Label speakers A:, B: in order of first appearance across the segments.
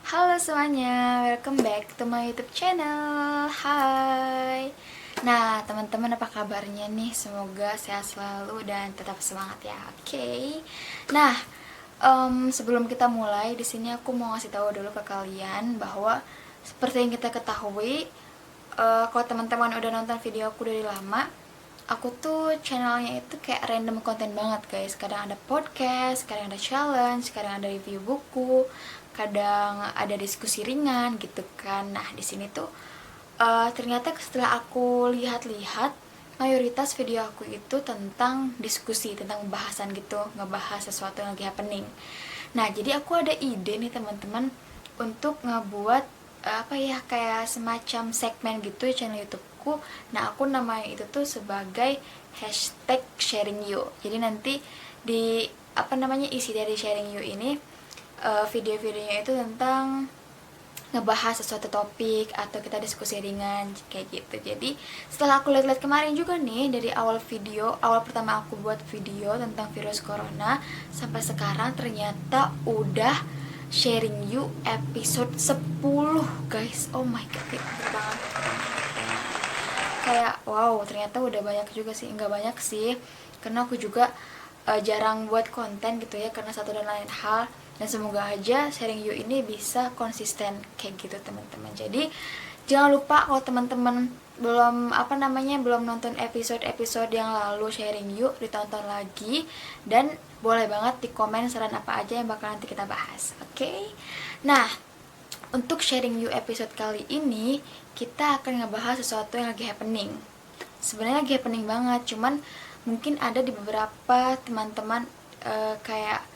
A: Halo semuanya, welcome back to my YouTube channel. Hai. Nah, teman-teman apa kabarnya nih? Semoga sehat selalu dan tetap semangat ya. Oke. Nah, sebelum kita mulai, di sini aku mau ngasih tahu dulu ke kalian bahwa seperti yang kita ketahui, kalau teman-teman udah nonton video aku dari lama, aku tuh channelnya itu kayak random konten banget guys. Kadang ada podcast, kadang ada challenge, kadang ada review buku, kadang ada diskusi ringan gitu kan. Nah di sini tuh ternyata setelah aku lihat-lihat, mayoritas video aku itu tentang diskusi, tentang bahasan gitu, ngebahas sesuatu yang lagi happening. Nah jadi aku ada ide nih teman-teman untuk ngebuat apa ya, kayak semacam segmen gitu di channel YouTubeku. Nah aku namanya itu tuh sebagai hashtag sharing you. Jadi nanti di apa namanya, isi dari sharing you ini video-videonya itu tentang ngebahas sesuatu topik atau kita diskusi ringan kayak gitu. Jadi setelah aku lihat-lihat kemarin juga nih, dari awal pertama aku buat video tentang virus corona sampai sekarang ternyata udah sharing you episode 10 guys. Oh my god, gede banget. Kayak wow, ternyata udah banyak juga sih. Nggak banyak sih, karena aku juga jarang buat konten gitu ya, karena satu dan lain hal. Dan semoga aja sharing you ini bisa konsisten kayak gitu teman-teman. Jadi jangan lupa kalau teman-teman belum nonton episode-episode yang lalu sharing you, ditonton lagi. Dan boleh banget di komen saran apa aja yang bakal nanti kita bahas. Oke? Nah, untuk sharing you episode kali ini, kita akan ngebahas sesuatu yang lagi happening. Sebenarnya lagi happening banget, cuman mungkin ada di beberapa teman-teman kayak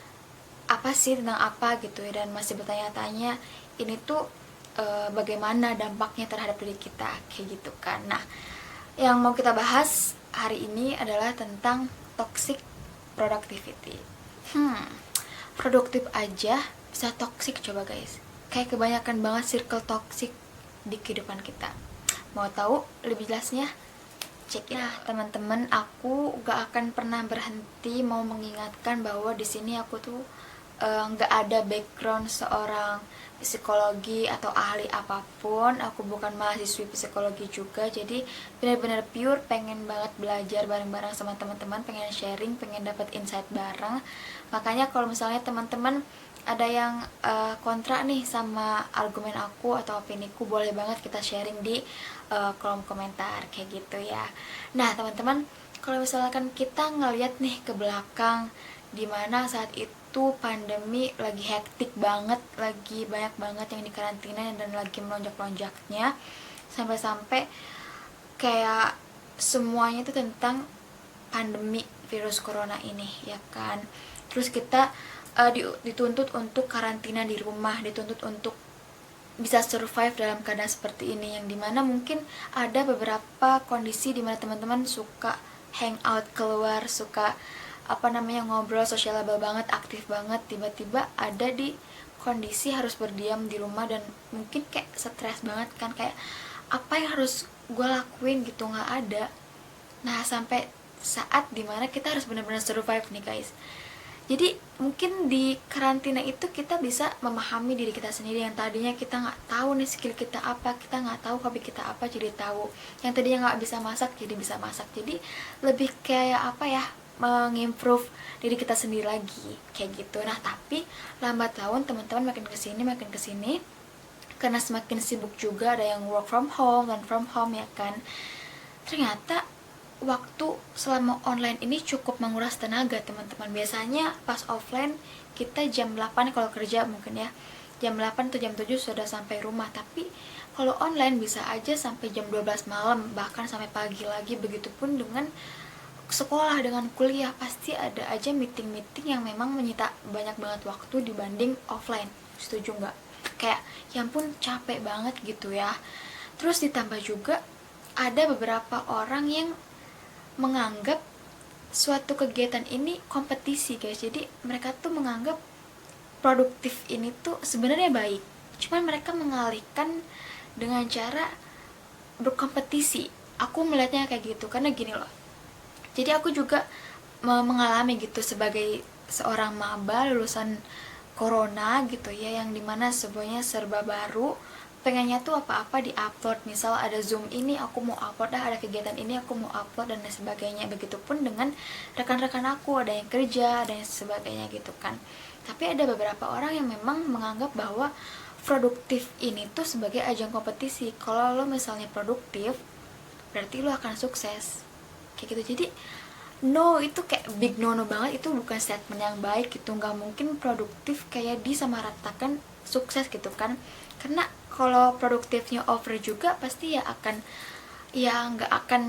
A: apa sih, tentang apa gitu ya, dan masih bertanya-tanya ini tuh bagaimana dampaknya terhadap diri kita kayak gitu kan. Nah, yang mau kita bahas hari ini adalah tentang toxic productivity. Produktif aja bisa toxic, coba guys. Kayak kebanyakan banget circle toxic di kehidupan kita. Mau tahu lebih jelasnya? Cek ya. Nah, teman-teman, aku gak akan pernah berhenti mau mengingatkan bahwa di sini aku tuh nggak ada background seorang psikologi atau ahli apapun. Aku bukan mahasiswi psikologi juga, jadi benar-benar pure pengen banget belajar bareng-bareng sama teman-teman, pengen sharing, pengen dapat insight bareng. Makanya kalau misalnya teman-teman ada yang kontra nih sama argumen aku atau opiniku, boleh banget kita sharing di kolom komentar kayak gitu ya. Nah teman-teman, kalau misalkan kita ngeliat nih ke belakang, dimana saat itu pandemi lagi hektik banget, lagi banyak banget yang dikarantina dan lagi melonjak-lonjaknya, sampai-sampai kayak semuanya itu tentang pandemi virus corona ini ya kan. Terus kita dituntut untuk karantina di rumah, dituntut untuk bisa survive dalam keadaan seperti ini, yang dimana mungkin ada beberapa kondisi dimana teman-teman suka hangout keluar, suka ngobrol socialable banget, aktif banget, tiba-tiba ada di kondisi harus berdiam di rumah dan mungkin kayak stres banget kan, kayak apa yang harus gue lakuin gitu, nggak ada. Nah sampai saat dimana kita harus benar-benar survive nih guys. Jadi mungkin di karantina itu kita bisa memahami diri kita sendiri, yang tadinya kita nggak tahu nih skill kita apa, kita nggak tahu hobi kita apa, jadi tahu. Yang tadinya nggak bisa masak jadi bisa masak. Jadi lebih kayak apa ya, mengimprove diri kita sendiri lagi kayak gitu. Nah tapi lambat laun teman-teman makin kesini karena semakin sibuk juga, ada yang work from home dan from home ya kan. Ternyata waktu selama online ini cukup menguras tenaga teman-teman. Biasanya pas offline kita jam 8 kalau kerja mungkin ya, jam 8 atau jam 7 sudah sampai rumah. Tapi kalau online bisa aja sampai jam 12 malam, bahkan sampai pagi lagi. Begitupun dengan sekolah, dengan kuliah, pasti ada aja meeting-meeting yang memang menyita banyak banget waktu dibanding offline. Setuju nggak? Kayak ya ampun capek banget gitu ya. Terus ditambah juga ada beberapa orang yang menganggap suatu kegiatan ini kompetisi guys. Jadi mereka tuh menganggap produktif ini tuh sebenarnya baik, cuman mereka mengalihkan dengan cara berkompetisi. Aku melihatnya kayak gitu karena gini loh, jadi aku juga mengalami gitu sebagai seorang maba lulusan corona gitu ya, yang dimana semuanya serba baru, pengennya tuh apa-apa di-upload. Misal ada Zoom ini aku mau upload, ada kegiatan ini aku mau upload, dan lain sebagainya. Begitupun dengan rekan-rekan aku, ada yang kerja, ada yang sebagainya gitu kan. Tapi ada beberapa orang yang memang menganggap bahwa produktif ini tuh sebagai ajang kompetisi. Kalau lo misalnya produktif, berarti lo akan sukses kayak gitu. Jadi no, itu kayak big no banget, itu bukan statement yang baik gitu. Nggak mungkin produktif kayak disamaratakan sukses gitu kan, karena kalau produktifnya over juga pasti ya nggak akan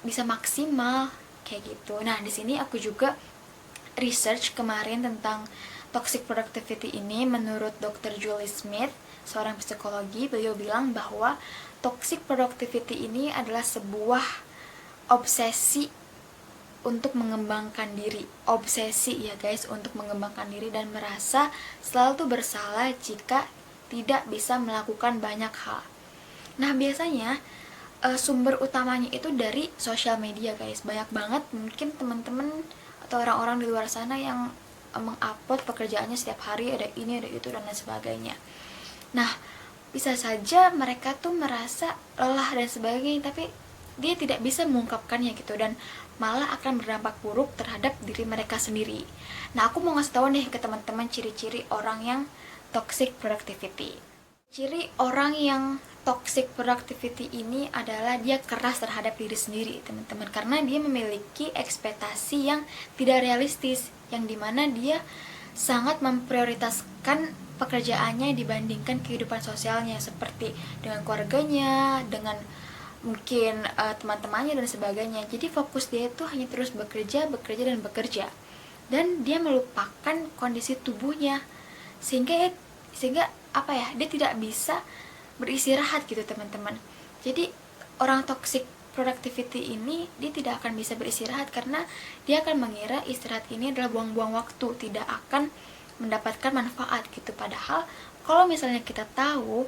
A: bisa maksimal kayak gitu. Nah, di sini aku juga research kemarin tentang toxic productivity ini. Menurut Dr. Julie Smith, seorang psikologi, beliau bilang bahwa toxic productivity ini adalah sebuah obsesi untuk mengembangkan diri. Obsesi ya guys, untuk mengembangkan diri dan merasa selalu bersalah jika tidak bisa melakukan banyak hal. Nah, biasanya sumber utamanya itu dari sosial media guys. Banyak banget mungkin teman-teman atau orang-orang di luar sana yang mengupload pekerjaannya setiap hari, ada ini ada itu dan lain sebagainya. Nah, bisa saja mereka tuh merasa lelah dan sebagainya, tapi dia tidak bisa mengungkapkannya gitu, dan malah akan berdampak buruk terhadap diri mereka sendiri. Nah, aku mau ngasih tahu nih ke teman-teman ciri-ciri orang yang toxic productivity. Ciri orang yang toxic productivity ini adalah dia keras terhadap diri sendiri, teman-teman, karena dia memiliki ekspektasi yang tidak realistis, yang dimana dia sangat memprioritaskan pekerjaannya dibandingkan kehidupan sosialnya, seperti dengan keluarganya, dengan mungkin teman-temannya dan sebagainya. Jadi fokus dia itu hanya terus bekerja dan dia melupakan kondisi tubuhnya, sehingga apa ya, dia tidak bisa beristirahat gitu teman-teman. Jadi orang toxic productivity ini dia tidak akan bisa beristirahat, karena dia akan mengira istirahat ini adalah buang-buang waktu, tidak akan mendapatkan manfaat gitu. Padahal kalau misalnya kita tahu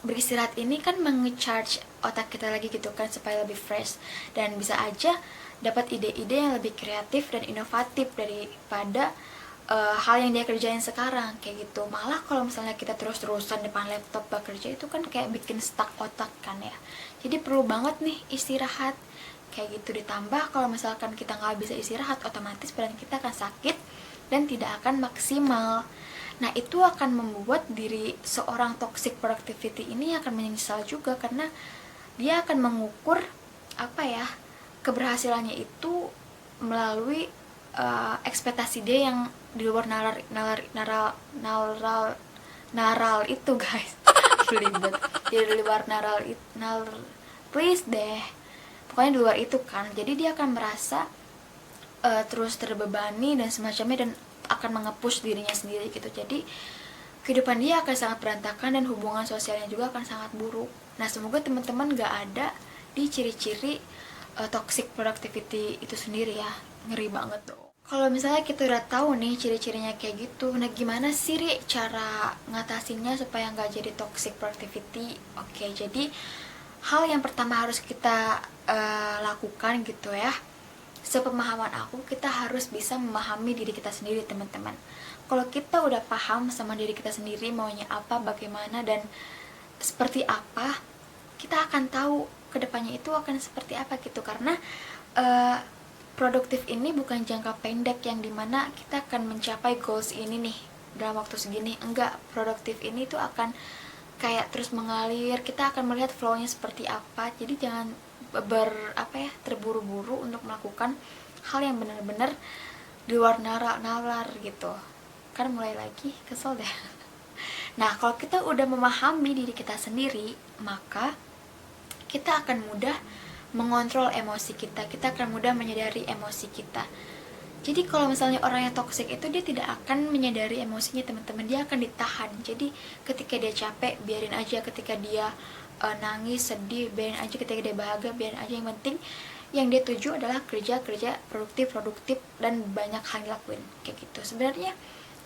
A: beristirahat ini kan menge-charge otak kita lagi gitu kan, supaya lebih fresh, dan bisa aja dapat ide-ide yang lebih kreatif dan inovatif daripada hal yang dia kerjain sekarang kayak gitu. Malah kalau misalnya kita terus-terusan depan laptop bekerja, itu kan kayak bikin stuck otak kan ya. Jadi perlu banget nih istirahat kayak gitu. Ditambah kalau misalkan kita nggak bisa istirahat, otomatis badan kita akan sakit dan tidak akan maksimal. Nah, itu akan membuat diri seorang toxic productivity ini akan menyesal juga, karena dia akan mengukur keberhasilannya itu melalui ekspektasi dia yang di luar naral itu guys. Belibet. Jadi di luar please deh, pokoknya di luar itu kan. Jadi dia akan merasa terus terbebani dan semacamnya, dan akan mengepush dirinya sendiri gitu. Jadi kehidupan dia akan sangat berantakan dan hubungan sosialnya juga akan sangat buruk. Nah, semoga teman-teman gak ada di ciri-ciri toxic productivity itu sendiri ya. Ngeri banget tuh. Kalau misalnya kita udah tahu nih ciri-cirinya kayak gitu, nah gimana sih cara ngatasinnya supaya nggak jadi toxic productivity? Oke, jadi hal yang pertama harus kita lakukan gitu ya, sepemahaman aku, kita harus bisa memahami diri kita sendiri teman-teman. Kalau kita udah paham sama diri kita sendiri, maunya apa, bagaimana, dan seperti apa, kita akan tahu kedepannya itu akan seperti apa gitu. Karena produktif ini bukan jangka pendek yang dimana kita akan mencapai goals ini nih dalam waktu segini. Enggak, produktif ini tuh akan kayak terus mengalir, kita akan melihat flow-nya seperti apa. Jadi jangan terburu-buru untuk melakukan hal yang benar-benar di luar nalar gitu kan. Mulai lagi kesel deh. Nah, kalau kita udah memahami diri kita sendiri, maka kita akan mudah mengontrol emosi kita akan mudah menyadari emosi kita. Jadi kalau misalnya orang yang toksik itu, dia tidak akan menyadari emosinya teman-teman, dia akan ditahan. Jadi ketika dia capek, biarin aja. Ketika dia nangis, sedih, biarin aja. Ketika dia bahagia, biarin aja. Yang penting yang dia tuju adalah kerja produktif dan banyak hal dilakuin kayak gitu. Sebenarnya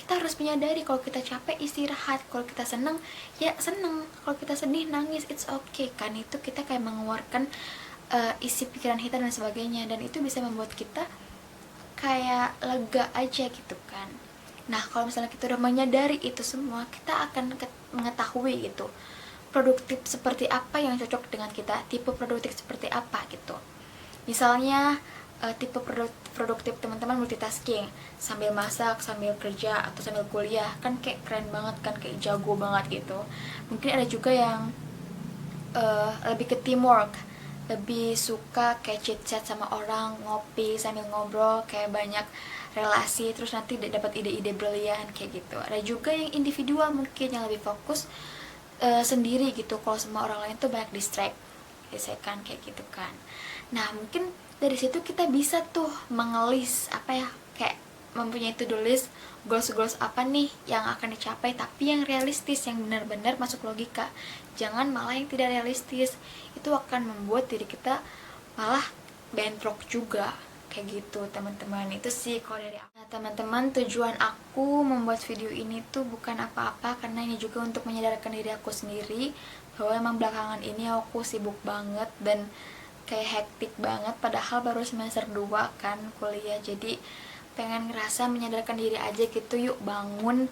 A: kita harus menyadari kalau kita capek, istirahat. Kalau kita seneng, ya seneng. Kalau kita sedih, nangis, it's okay kan. Itu kita kayak mengeluarkan isi pikiran kita dan sebagainya, dan itu bisa membuat kita kayak lega aja gitu kan. Nah, kalau misalnya kita udah menyadari itu semua, kita akan mengetahui gitu produktif seperti apa yang cocok dengan kita, tipe produktif seperti apa gitu. Misalnya tipe produktif teman-teman multitasking, sambil masak, sambil kerja, atau sambil kuliah, kan kayak keren banget kan, kayak jago banget gitu. Mungkin ada juga yang lebih ke teamwork, lebih suka kayak chit chat sama orang, ngopi sambil ngobrol, kayak banyak relasi, terus nanti dapat ide-ide brilian kayak gitu. Ada juga yang individual mungkin yang lebih fokus sendiri gitu, kalau sama orang lain tuh banyak distract kayak gitu kan. Nah, mungkin dari situ kita bisa tuh mengelis apa ya, kayak mempunyai to-do list, goals apa nih yang akan dicapai, tapi yang realistis, yang benar-benar masuk logika. Jangan malah yang tidak realistis, itu akan membuat diri kita malah bentrok juga kayak gitu teman-teman. Itu sih kalau dari aku. Nah, teman-teman, tujuan aku membuat video ini tuh bukan apa-apa, karena ini juga untuk menyadarkan diri aku sendiri bahwa emang belakangan ini aku sibuk banget dan kayak hektik banget, padahal baru semester 2 kan kuliah. Jadi pengen ngerasa menyadarkan diri aja gitu, yuk bangun,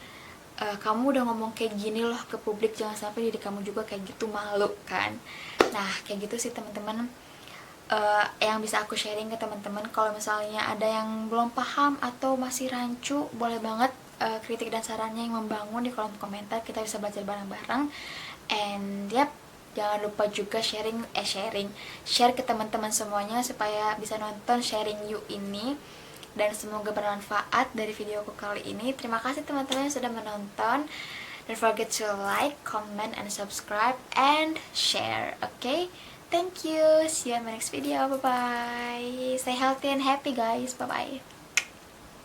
A: kamu udah ngomong kayak gini loh ke publik, jangan sampai diri kamu juga kayak gitu, malu kan. Nah, kayak gitu sih teman-teman, yang bisa aku sharing ke teman-teman. Kalau misalnya ada yang belum paham atau masih rancu, boleh banget kritik dan sarannya yang membangun di kolom komentar, kita bisa belajar bareng-bareng. And yep, jangan lupa juga share ke teman-teman semuanya supaya bisa nonton sharing you ini, dan semoga bermanfaat dari videoku kali ini. Terima kasih teman-teman yang sudah menonton. Don't forget to like, comment, and subscribe, and share. Okay? Thank you. See you in my next video. Bye-bye. Stay healthy and happy, guys. Bye-bye.